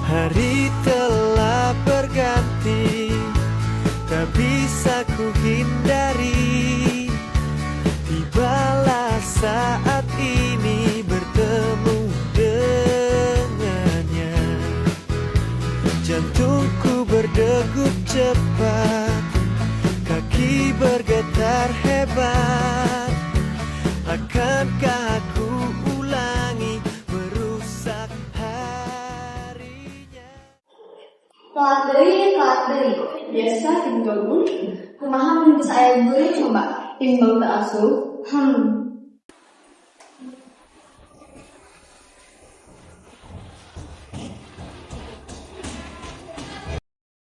Hari telah berganti, tak bisa ku hindari. Tibalah saat ini bertemu dengannya. Jantungku berdegup cepat, kaki bergetar hebat. Akankah aku ulangi merusak harinya? Telat deui. Biasa tinggal pun. Kumaha mun geus aya guru coba? Timbal teu asuh.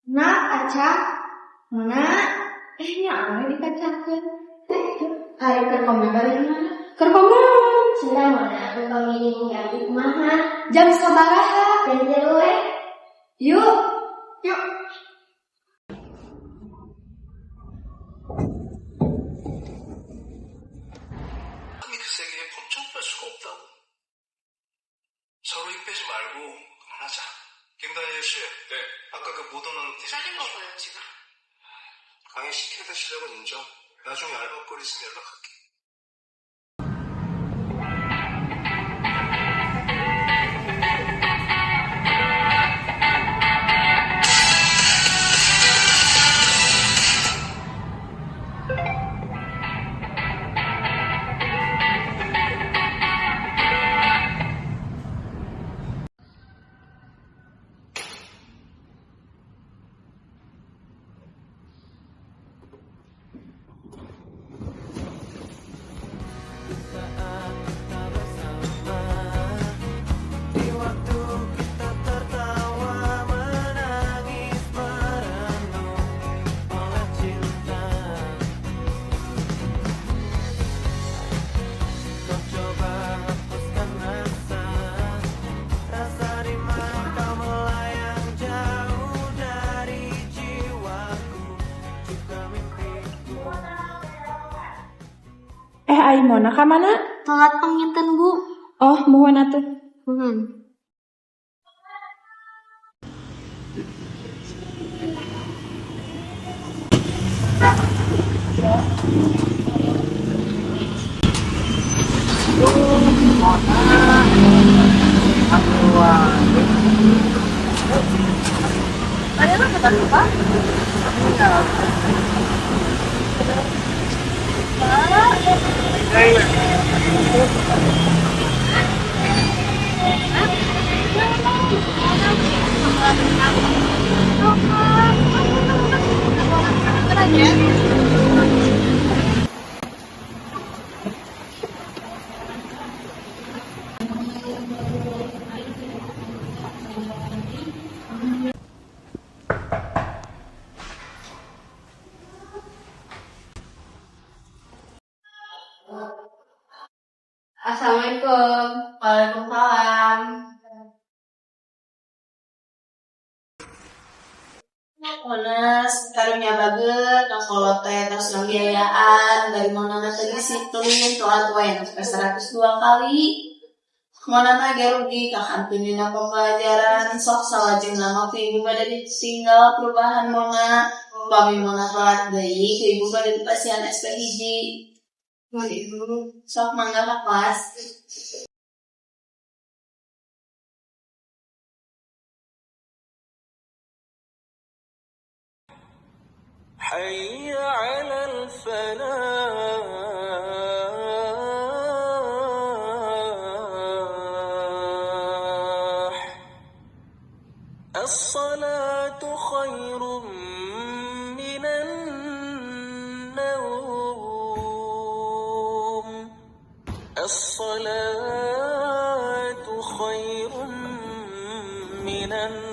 Nak, Aca. Nak. Nya aya dikacakeun. Ari keur komentar di mana? Keur komen. Cenah mana keur komen ini abi kumaha? Jam sabaraha? Jam 3 we. Yuk. 그 세계에 범접할 수가 없다고. 서로 힘 빼지 말고 그만하자. 김다혜 씨, 네. 아까 그 모더는 잘린 거 봐요, 지금. 강의 시켜서 실력은 인정. 나중에 알바거리 있으면 연락할게. Ai Mona ka mana? Telat panginten, Bu. Oh, muhun atuh. Assalamualaikum. Waalaikumsalam. Monas, karunya baget, tos kolot teh, tos yang biayaan, dari mana teh disiplin, telat wae, sampai 102 kali. Mana mah ge rugi, kakantin dina pembelajaran, sok salajeng nama ku ibu bade ditinggal perubahan Mona, pami Mona telat deui, ku ibu bade pasien SP hiji. Mun ibu sok mangga ka kelas. حي على الفلاح الصلاة خير من النوم الصلاة خير من النوم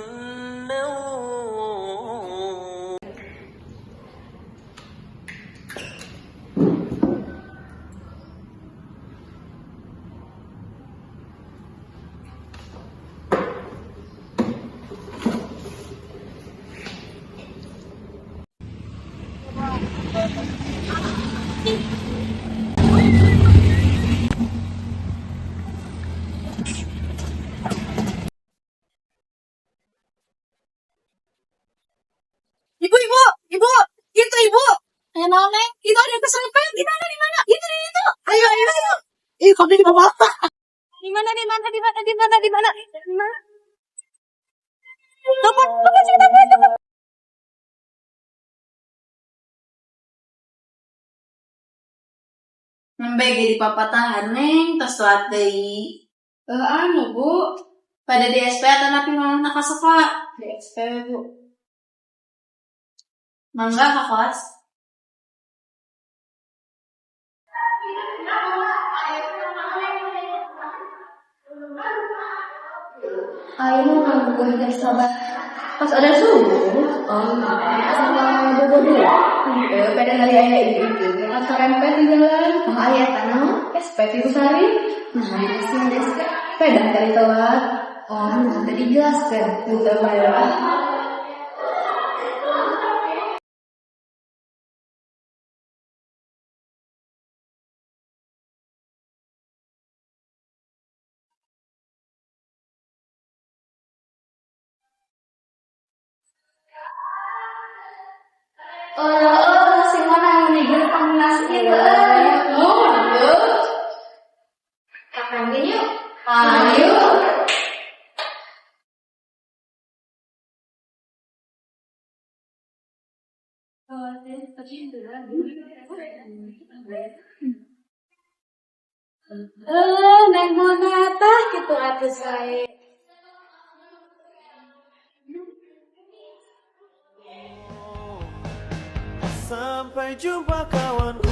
mana? Tunggu, cerita gue. Nembek jadi papa tahan neng, tos telat deui. Bu. Pada di SP atau napi mau nak suka? Di XP, Bu. Mangga ke kelas? Ayo nggak gue dari sahabat. Pas ada subuh, sama bobo dulu. Pada hari ayah itu, kan serempet di jalan. Ayah tanah, SP itu sehari. Nah, dikasih deska. Pada dari telat. Nanti dijelaskan. Minta bayar. Si mana yang menigel kombinasinya tuh? Yuk. Kapan gini yuk? Ayo. Neng Mona tah gitu atuh saya. Sampai jumpa kawanku.